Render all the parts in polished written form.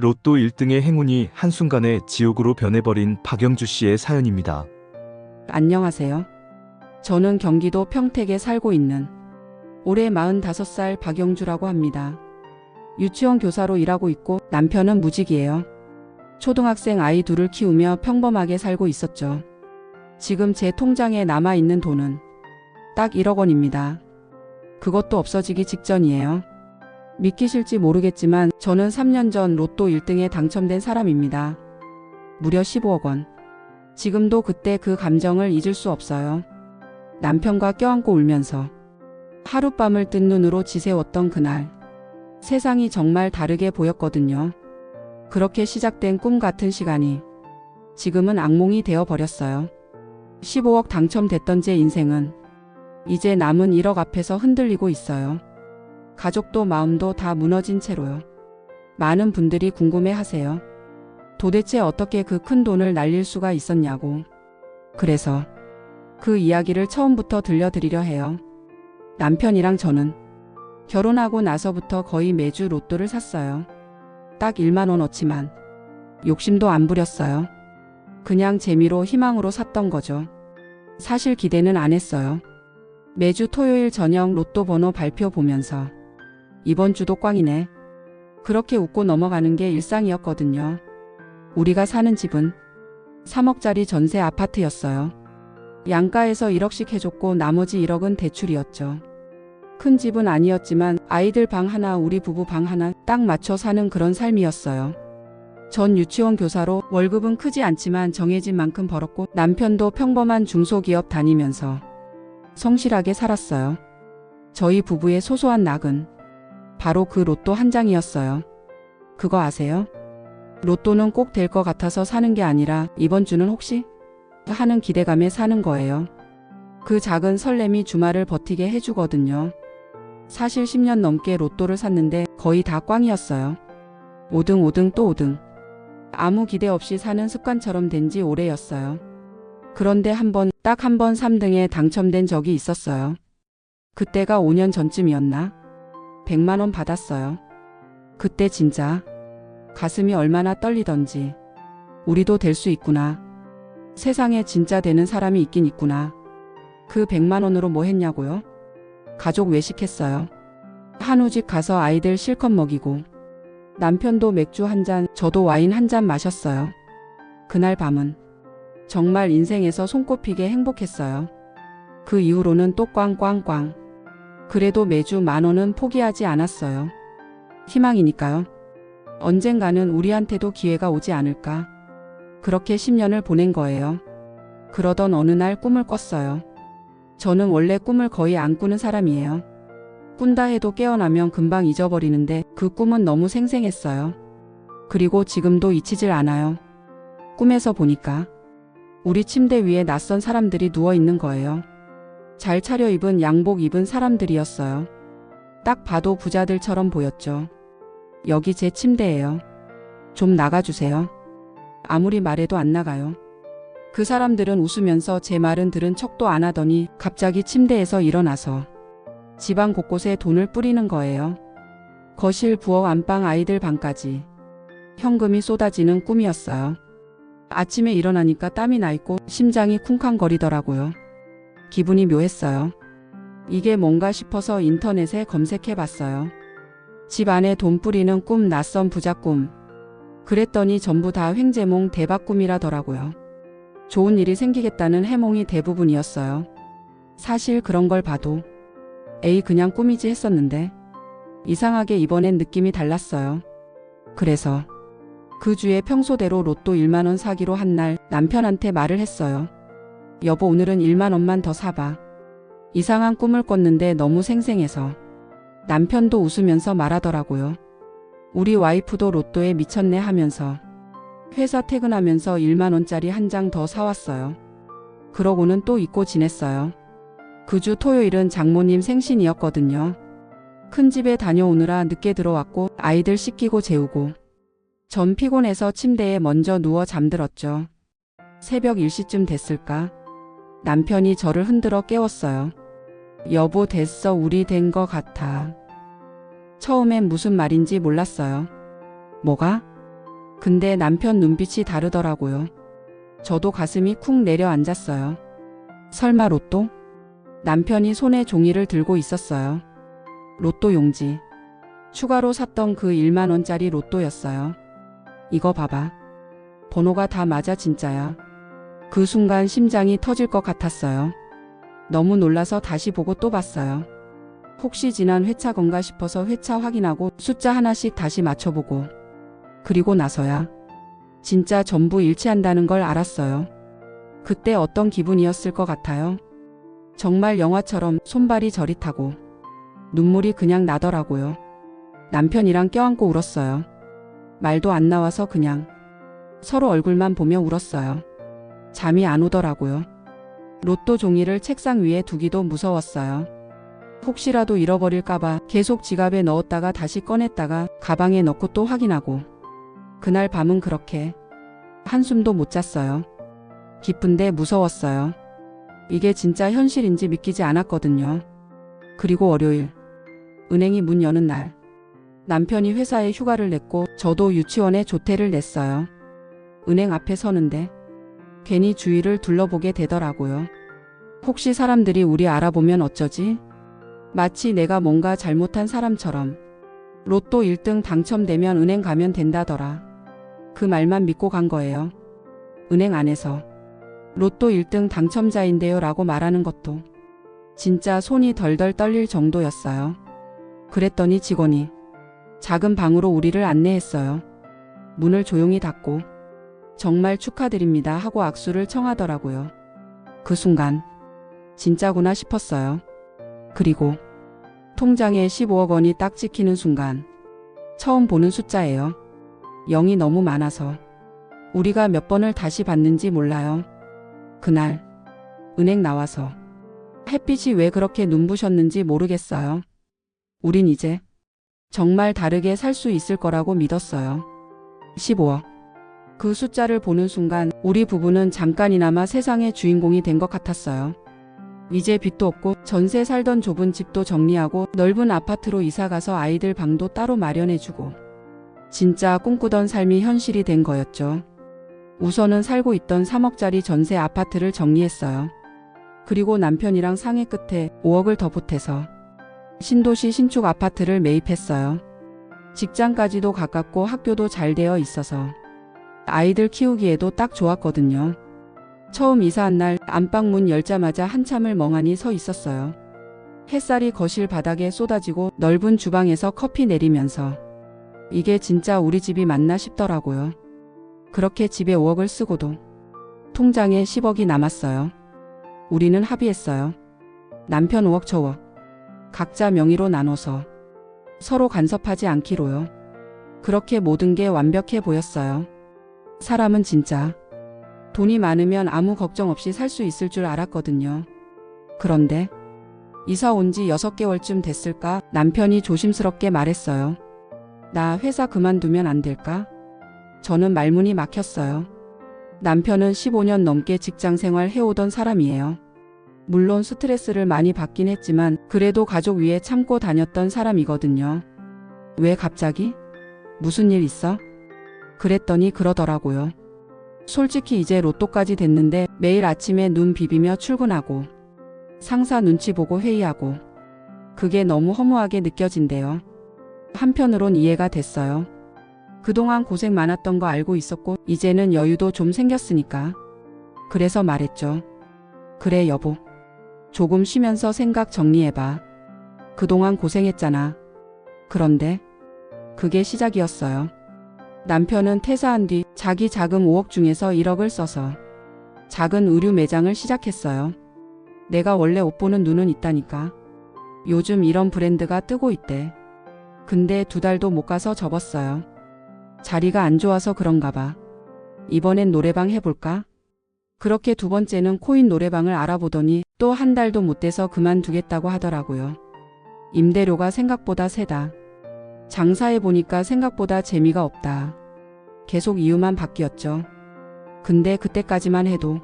로또 1등의 행운이 한순간에 지옥으로 변해버린 박영주 씨의 사연입니다. 안녕하세요. 저는 경기도 평택에 살고 있는 올해 45살 박영주라고 합니다. 유치원 교사로 일하고 있고 남편은 무직이에요. 초등학생 아이 둘을 키우며 평범하게 살고 있었죠. 지금 제 통장에 남아있는 돈은 딱 1억 원입니다. 그것도 없어지기 직전이에요. 믿기실지 모르겠지만 저는 3년 전 로또 1등에 당첨된 사람입니다. 무려 15억 원. 지금도 그때 그 감정을 잊을 수 없어요. 남편과 껴안고 울면서 하룻밤을 뜬 눈으로 지새웠던 그날. 세상이 정말 다르게 보였거든요. 그렇게 시작된 꿈 같은 시간이 지금은 악몽이 되어버렸어요. 15억 당첨됐던 제 인생은 이제 남은 1억 앞에서 흔들리고 있어요. 가족도 마음도 다 무너진 채로요. 많은 분들이 궁금해하세요. 도대체 어떻게 그 큰 돈을 날릴 수가 있었냐고. 그래서 그 이야기를 처음부터 들려드리려 해요. 남편이랑 저는 결혼하고 나서부터 거의 매주 로또를 샀어요. 딱 1만 원어치만. 욕심도 안 부렸어요. 그냥 재미로 희망으로 샀던 거죠. 사실 기대는 안 했어요. 매주 토요일 저녁 로또 번호 발표 보면서 이번 주도 꽝이네. 그렇게 웃고 넘어가는 게 일상이었거든요. 우리가 사는 집은 3억짜리 전세 아파트였어요. 양가에서 1억씩 해줬고 나머지 1억은 대출이었죠. 큰 집은 아니었지만 아이들 방 하나 우리 부부 방 하나 딱 맞춰 사는 그런 삶이었어요. 전 유치원 교사로 월급은 크지 않지만 정해진 만큼 벌었고 남편도 평범한 중소기업 다니면서 성실하게 살았어요. 저희 부부의 소소한 낙은 바로 그 로또 한 장이었어요. 그거 아세요? 로또는 꼭 될 것 같아서 사는 게 아니라 이번 주는 혹시 하는 기대감에 사는 거예요. 그 작은 설렘이 주말을 버티게 해주거든요. 사실 10년 넘게 로또를 샀는데 거의 다 꽝이었어요. 5등 5등 또 5등. 아무 기대 없이 사는 습관처럼 된 지 오래였어요. 그런데 딱 한 번 3등에 당첨된 적이 있었어요. 그때가 5년 전쯤이었나? 100만 원 받았어요. 그때 진짜 가슴이 얼마나 떨리던지. 우리도 될 수 있구나. 세상에 진짜 되는 사람이 있긴 있구나. 그 100만 원으로 뭐 했냐고요? 가족 외식했어요. 한우집 가서 아이들 실컷 먹이고 남편도 맥주 한 잔, 저도 와인 한 잔 마셨어요. 그날 밤은 정말 인생에서 손꼽히게 행복했어요. 그 이후로는 또 꽝꽝꽝. 그래도 매주 1만 원은 포기하지 않았어요. 희망이니까요. 언젠가는 우리한테도 기회가 오지 않을까. 그렇게 10년을 보낸 거예요. 그러던 어느 날 꿈을 꿨어요. 저는 원래 꿈을 거의 안 꾸는 사람이에요. 꾼다 해도 깨어나면 금방 잊어버리는데 그 꿈은 너무 생생했어요. 그리고 지금도 잊히질 않아요. 꿈에서 보니까 우리 침대 위에 낯선 사람들이 누워 있는 거예요. 잘 차려입은 양복 입은 사람들이었어요. 딱 봐도 부자들처럼 보였죠. 여기 제 침대예요. 좀 나가주세요. 아무리 말해도 안 나가요. 그 사람들은 웃으면서 제 말은 들은 척도 안 하더니 갑자기 침대에서 일어나서 집안 곳곳에 돈을 뿌리는 거예요. 거실, 부엌, 안방, 아이들 방까지. 현금이 쏟아지는 꿈이었어요. 아침에 일어나니까 땀이 나 있고 심장이 쿵쾅거리더라고요. 기분이 묘했어요. 이게 뭔가 싶어서 인터넷에 검색해 봤어요. 집 안에 돈 뿌리는 꿈, 낯선 부자 꿈. 그랬더니 전부 다 횡재몽 대박 꿈이라더라고요. 좋은 일이 생기겠다는 해몽이 대부분이었어요. 사실 그런 걸 봐도 에이 그냥 꿈이지 했었는데 이상하게 이번엔 느낌이 달랐어요. 그래서 그 주에 평소대로 로또 1만 원 사기로 한 날 남편한테 말을 했어요. 여보 오늘은 1만 원만 더 사봐. 이상한 꿈을 꿨는데 너무 생생해서. 남편도 웃으면서 말하더라고요. 우리 와이프도 로또에 미쳤네 하면서 회사 퇴근하면서 1만 원짜리 한 장 더 사왔어요. 그러고는 또 잊고 지냈어요. 그 주 토요일은 장모님 생신이었거든요. 큰 집에 다녀오느라 늦게 들어왔고 아이들 씻기고 재우고 전 피곤해서 침대에 먼저 누워 잠들었죠. 새벽 1시쯤 됐을까? 남편이 저를 흔들어 깨웠어요. 여보 됐어 우리 된 거 같아. 처음엔 무슨 말인지 몰랐어요. 뭐가? 근데 남편 눈빛이 다르더라고요. 저도 가슴이 쿵 내려앉았어요. 설마 로또? 남편이 손에 종이를 들고 있었어요. 로또 용지. 추가로 샀던 그 1만 원짜리 로또였어요. 이거 봐봐. 번호가 다 맞아 진짜야. 그 순간 심장이 터질 것 같았어요. 너무 놀라서 다시 보고 또 봤어요. 혹시 지난 회차 건가 싶어서 회차 확인하고 숫자 하나씩 다시 맞춰보고. 그리고 나서야 진짜 전부 일치한다는 걸 알았어요. 그때 어떤 기분이었을 것 같아요? 정말 영화처럼 손발이 저릿하고 눈물이 그냥 나더라고요. 남편이랑 껴안고 울었어요. 말도 안 나와서 그냥 서로 얼굴만 보며 울었어요. 잠이 안 오더라고요. 로또 종이를 책상 위에 두기도 무서웠어요. 혹시라도 잃어버릴까봐 계속 지갑에 넣었다가 다시 꺼냈다가 가방에 넣고 또 확인하고. 그날 밤은 그렇게 한숨도 못 잤어요. 기쁜데 무서웠어요. 이게 진짜 현실인지 믿기지 않았거든요. 그리고 월요일 은행이 문 여는 날 남편이 회사에 휴가를 냈고 저도 유치원에 조퇴를 냈어요. 은행 앞에 서는데 괜히 주위를 둘러보게 되더라고요. 혹시 사람들이 우리 알아보면 어쩌지? 마치 내가 뭔가 잘못한 사람처럼. 로또 1등 당첨되면 은행 가면 된다더라. 그 말만 믿고 간 거예요. 은행 안에서 로또 1등 당첨자인데요 라고 말하는 것도 진짜 손이 덜덜 떨릴 정도였어요. 그랬더니 직원이 작은 방으로 우리를 안내했어요. 문을 조용히 닫고 정말 축하드립니다 하고 악수를 청하더라고요. 그 순간 진짜구나 싶었어요. 그리고 통장에 15억 원이 딱 찍히는 순간 처음 보는 숫자예요. 0이 너무 많아서 우리가 몇 번을 다시 봤는지 몰라요. 그날 은행 나와서 햇빛이 왜 그렇게 눈부셨는지 모르겠어요. 우린 이제 정말 다르게 살 수 있을 거라고 믿었어요. 15억. 그 숫자를 보는 순간 우리 부부는 잠깐이나마 세상의 주인공이 된 것 같았어요. 이제 빚도 없고 전세 살던 좁은 집도 정리하고 넓은 아파트로 이사가서 아이들 방도 따로 마련해주고 진짜 꿈꾸던 삶이 현실이 된 거였죠. 우선은 살고 있던 3억짜리 전세 아파트를 정리했어요. 그리고 남편이랑 상의 끝에 5억을 더 보태서 신도시 신축 아파트를 매입했어요. 직장까지도 가깝고 학교도 잘 되어 있어서 아이들 키우기에도 딱 좋았거든요. 처음 이사한 날 안방 문 열자마자 한참을 멍하니 서 있었어요. 햇살이 거실 바닥에 쏟아지고 넓은 주방에서 커피 내리면서 이게 진짜 우리 집이 맞나 싶더라고요. 그렇게 집에 5억을 쓰고도 통장에 10억이 남았어요. 우리는 합의했어요. 남편 5억 저 5억 각자 명의로 나눠서 서로 간섭하지 않기로요. 그렇게 모든 게 완벽해 보였어요. 사람은 진짜 돈이 많으면 아무 걱정 없이 살 수 있을 줄 알았거든요. 그런데 이사 온 지 6개월쯤 됐을까 남편이 조심스럽게 말했어요. 나 회사 그만두면 안 될까? 저는 말문이 막혔어요. 남편은 15년 넘게 직장 생활 해오던 사람이에요. 물론 스트레스를 많이 받긴 했지만 그래도 가족 위에 참고 다녔던 사람이거든요. 왜 갑자기? 무슨 일 있어? 그랬더니 그러더라고요. 솔직히 이제 로또까지 됐는데 매일 아침에 눈 비비며 출근하고 상사 눈치 보고 회의하고 그게 너무 허무하게 느껴진대요. 한편으론 이해가 됐어요. 그동안 고생 많았던 거 알고 있었고 이제는 여유도 좀 생겼으니까. 그래서 말했죠. 그래 여보. 조금 쉬면서 생각 정리해봐. 그동안 고생했잖아. 그런데 그게 시작이었어요. 남편은 퇴사한 뒤 자기 자금 5억 중에서 1억을 써서 작은 의류 매장을 시작했어요. 내가 원래 옷 보는 눈은 있다니까. 요즘 이런 브랜드가 뜨고 있대. 근데 2달도 못 가서 접었어요. 자리가 안 좋아서 그런가 봐. 이번엔 노래방 해볼까? 그렇게 2번째는 코인 노래방을 알아보더니 또 1달도 못 돼서 그만두겠다고 하더라고요. 임대료가 생각보다 세다. 장사해보니까 생각보다 재미가 없다. 계속 이유만 바뀌었죠. 근데 그때까지만 해도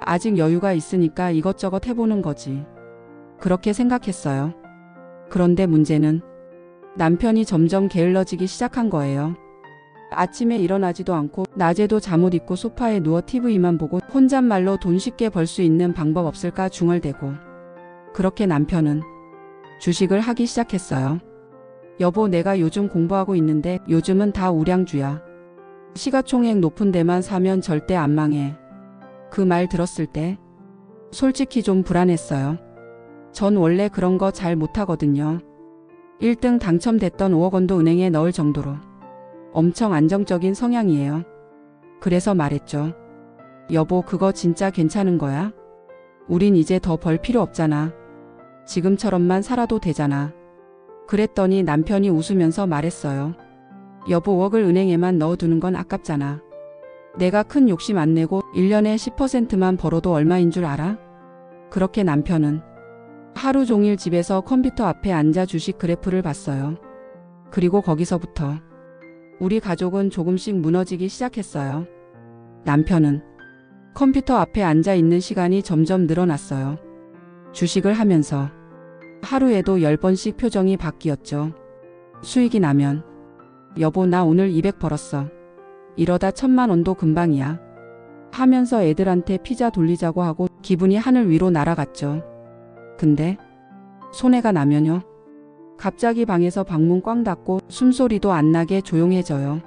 아직 여유가 있으니까 이것저것 해보는 거지. 그렇게 생각했어요. 그런데 문제는 남편이 점점 게을러지기 시작한 거예요. 아침에 일어나지도 않고 낮에도 잠옷 입고 소파에 누워 TV만 보고 혼잣말로 돈 쉽게 벌 수 있는 방법 없을까 중얼대고. 그렇게 남편은 주식을 하기 시작했어요. 여보, 내가 요즘 공부하고 있는데 요즘은 다 우량주야. 시가총액 높은 데만 사면 절대 안 망해. 그 말 들었을 때 솔직히 좀 불안했어요. 전 원래 그런 거 잘 못하거든요. 1등 당첨됐던 5억 원도 은행에 넣을 정도로 엄청 안정적인 성향이에요. 그래서 말했죠. 여보, 그거 진짜 괜찮은 거야? 우린 이제 더 벌 필요 없잖아. 지금처럼만 살아도 되잖아. 그랬더니 남편이 웃으면서 말했어요. 여보, 5억을 은행에만 넣어두는 건 아깝잖아. 내가 큰 욕심 안 내고 1년에 10%만 벌어도 얼마인 줄 알아? 그렇게 남편은 하루 종일 집에서 컴퓨터 앞에 앉아 주식 그래프를 봤어요. 그리고 거기서부터 우리 가족은 조금씩 무너지기 시작했어요. 남편은 컴퓨터 앞에 앉아 있는 시간이 점점 늘어났어요. 주식을 하면서 하루에도 10번씩 표정이 바뀌었죠. 수익이 나면 여보, 나 오늘 200 벌었어. 이러다 1000만 원도 금방이야. 하면서 애들한테 피자 돌리자고 하고 기분이 하늘 위로 날아갔죠. 근데 손해가 나면요. 갑자기 방에서 방문 꽝 닫고 숨소리도 안 나게 조용해져요.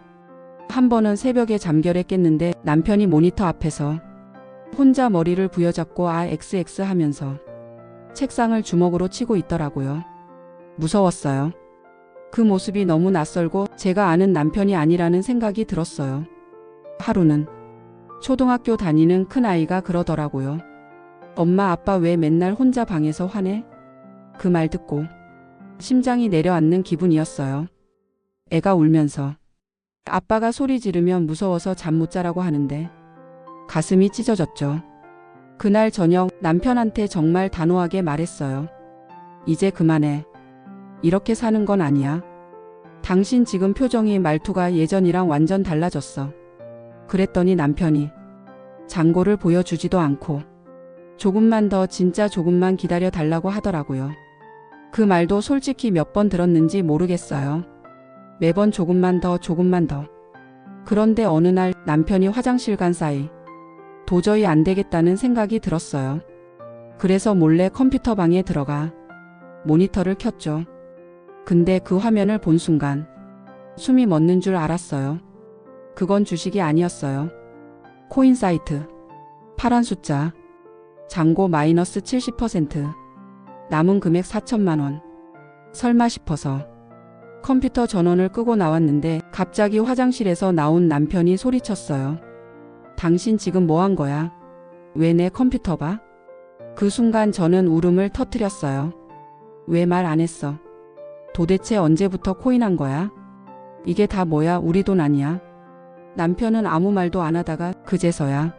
한 번은 새벽에 잠결에 깼는데 남편이 모니터 앞에서 혼자 머리를 부여잡고 XX 하면서 책상을 주먹으로 치고 있더라고요. 무서웠어요. 그 모습이 너무 낯설고 제가 아는 남편이 아니라는 생각이 들었어요. 하루는 초등학교 다니는 큰아이가 그러더라고요. 엄마, 아빠 왜 맨날 혼자 방에서 화내? 그 말 듣고 심장이 내려앉는 기분이었어요. 애가 울면서 아빠가 소리 지르면 무서워서 잠 못 자라고 하는데 가슴이 찢어졌죠. 그날 저녁 남편한테 정말 단호하게 말했어요. 이제 그만해. 이렇게 사는 건 아니야. 당신 지금 표정이 말투가 예전이랑 완전 달라졌어. 그랬더니 남편이 잔고를 보여주지도 않고 조금만 더, 진짜 조금만 기다려 달라고 하더라고요. 그 말도 솔직히 몇 번 들었는지 모르겠어요. 매번 조금만 더, 조금만 더. 그런데 어느 날 남편이 화장실 간 사이 도저히 안 되겠다는 생각이 들었어요. 그래서 몰래 컴퓨터 방에 들어가 모니터를 켰죠. 근데 그 화면을 본 순간 숨이 멎는 줄 알았어요. 그건 주식이 아니었어요. 코인 사이트. 파란 숫자. 잔고 마이너스 70%. 남은 금액 4천만 원. 설마 싶어서 컴퓨터 전원을 끄고 나왔는데 갑자기 화장실에서 나온 남편이 소리쳤어요. 당신 지금 뭐 한 거야? 왜 내 컴퓨터 봐? 그 순간 저는 울음을 터뜨렸어요. 왜 말 안 했어? 도대체 언제부터 코인한 거야? 이게 다 뭐야? 우리 돈 아니야? 남편은 아무 말도 안 하다가 그제서야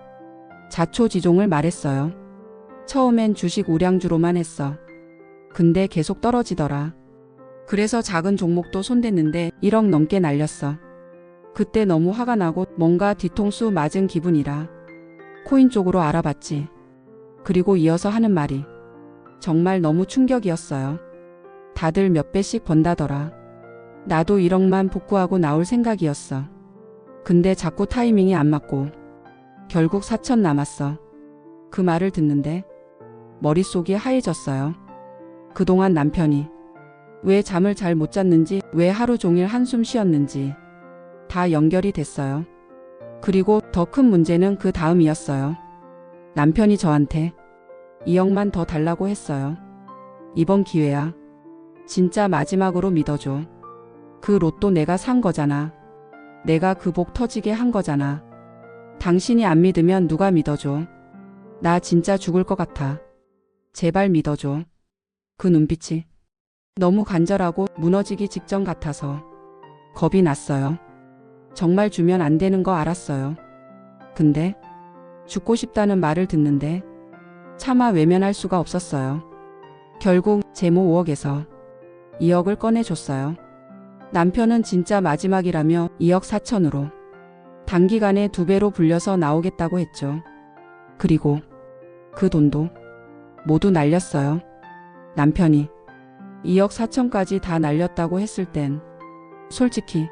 자초지종을 말했어요. 처음엔 주식 우량주로만 했어. 근데 계속 떨어지더라. 그래서 작은 종목도 손댔는데 1억 넘게 날렸어. 그때 너무 화가 나고 뭔가 뒤통수 맞은 기분이라 코인 쪽으로 알아봤지. 그리고 이어서 하는 말이 정말 너무 충격이었어요. 다들 몇 배씩 번다더라. 나도 1억만 복구하고 나올 생각이었어. 근데 자꾸 타이밍이 안 맞고 결국 4천 남았어. 그 말을 듣는데 머릿속이 하얘졌어요. 그동안 남편이 왜 잠을 잘 못 잤는지, 왜 하루 종일 한숨 쉬었는지 다 연결이 됐어요. 그리고 더 큰 문제는 그 다음이었어요. 남편이 저한테 2억만 더 달라고 했어요. 이번 기회야. 진짜 마지막으로 믿어줘. 그 로또 내가 산 거잖아. 내가 그 복 터지게 한 거잖아. 당신이 안 믿으면 누가 믿어줘. 나 진짜 죽을 것 같아. 제발 믿어줘. 그 눈빛이 너무 간절하고 무너지기 직전 같아서 겁이 났어요. 정말 주면 안 되는 거 알았어요. 근데 죽고 싶다는 말을 듣는데 차마 외면할 수가 없었어요. 결국 제모 5억에서 2억을 꺼내줬어요. 남편은 진짜 마지막이라며 2억 4천으로 단기간에 2배로 불려서 나오겠다고 했죠. 그리고 그 돈도 모두 날렸어요. 남편이 2억 4천까지 다 날렸다고 했을 땐 솔직히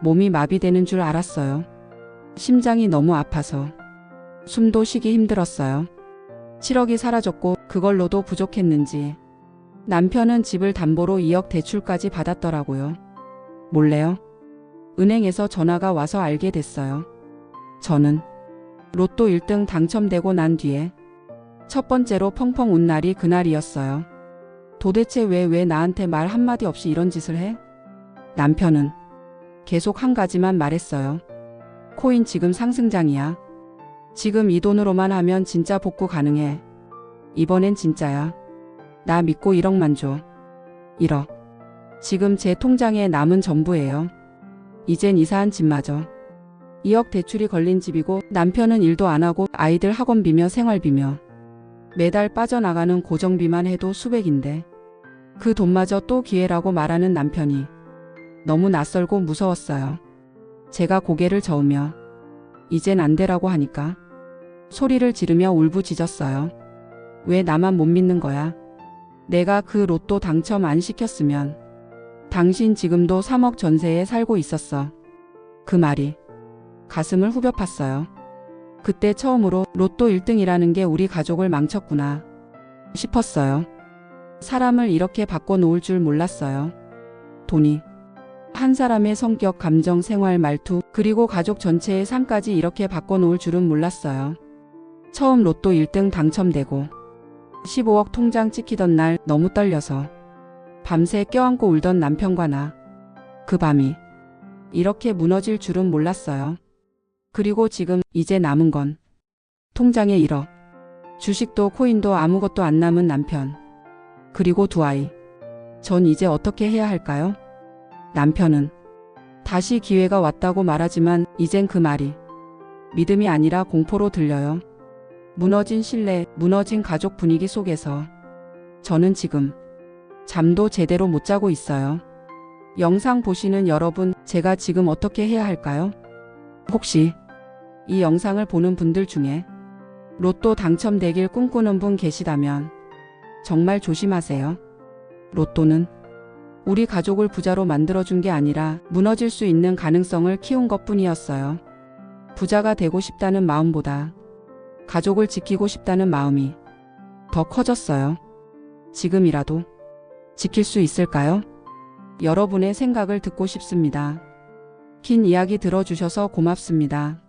몸이 마비되는 줄 알았어요. 심장이 너무 아파서 숨도 쉬기 힘들었어요. 7억이 사라졌고 그걸로도 부족했는지 남편은 집을 담보로 2억 대출까지 받았더라고요. 몰래요. 은행에서 전화가 와서 알게 됐어요. 저는 로또 1등 당첨되고 난 뒤에 첫 번째로 펑펑 운 날이 그날이었어요. 도대체 왜 나한테 말 한마디 없이 이런 짓을 해? 남편은 계속 한 가지만 말했어요. 코인 지금 상승장이야. 지금 이 돈으로만 하면 진짜 복구 가능해. 이번엔 진짜야. 나 믿고 1억만 줘. 1억. 지금 제 통장에 남은 전부예요. 이젠 이사한 집마저 2억 대출이 걸린 집이고 남편은 일도 안 하고 아이들 학원비며 생활비며 매달 빠져나가는 고정비만 해도 수백인데 그 돈마저 또 기회라고 말하는 남편이 너무 낯설고 무서웠어요. 제가 고개를 저으며 이젠 안 되라고 하니까 소리를 지르며 울부짖었어요. 왜 나만 못 믿는 거야? 내가 그 로또 당첨 안 시켰으면 당신 지금도 3억 전세에 살고 있었어. 그 말이 가슴을 후벼 팠어요. 그때 처음으로 로또 1등이라는 게 우리 가족을 망쳤구나 싶었어요. 사람을 이렇게 바꿔놓을 줄 몰랐어요. 돈이 한 사람의 성격, 감정, 생활, 말투, 그리고 가족 전체의 삶까지 이렇게 바꿔놓을 줄은 몰랐어요. 처음 로또 1등 당첨되고 15억 통장 찍히던 날 너무 떨려서 밤새 껴안고 울던 남편과 나. 그 밤이 이렇게 무너질 줄은 몰랐어요. 그리고 지금 이제 남은 건 통장에 1억. 주식도 코인도 아무것도 안 남은 남편. 그리고 2 아이. 전 이제 어떻게 해야 할까요? 남편은 다시 기회가 왔다고 말하지만 이젠 그 말이 믿음이 아니라 공포로 들려요. 무너진 신뢰, 무너진 가족 분위기 속에서 저는 지금 잠도 제대로 못 자고 있어요. 영상 보시는 여러분, 제가 지금 어떻게 해야 할까요? 혹시 이 영상을 보는 분들 중에 로또 당첨되길 꿈꾸는 분 계시다면 정말 조심하세요. 로또는 우리 가족을 부자로 만들어준 게 아니라 무너질 수 있는 가능성을 키운 것뿐이었어요. 부자가 되고 싶다는 마음보다 가족을 지키고 싶다는 마음이 더 커졌어요. 지금이라도 지킬 수 있을까요? 여러분의 생각을 듣고 싶습니다. 긴 이야기 들어주셔서 고맙습니다.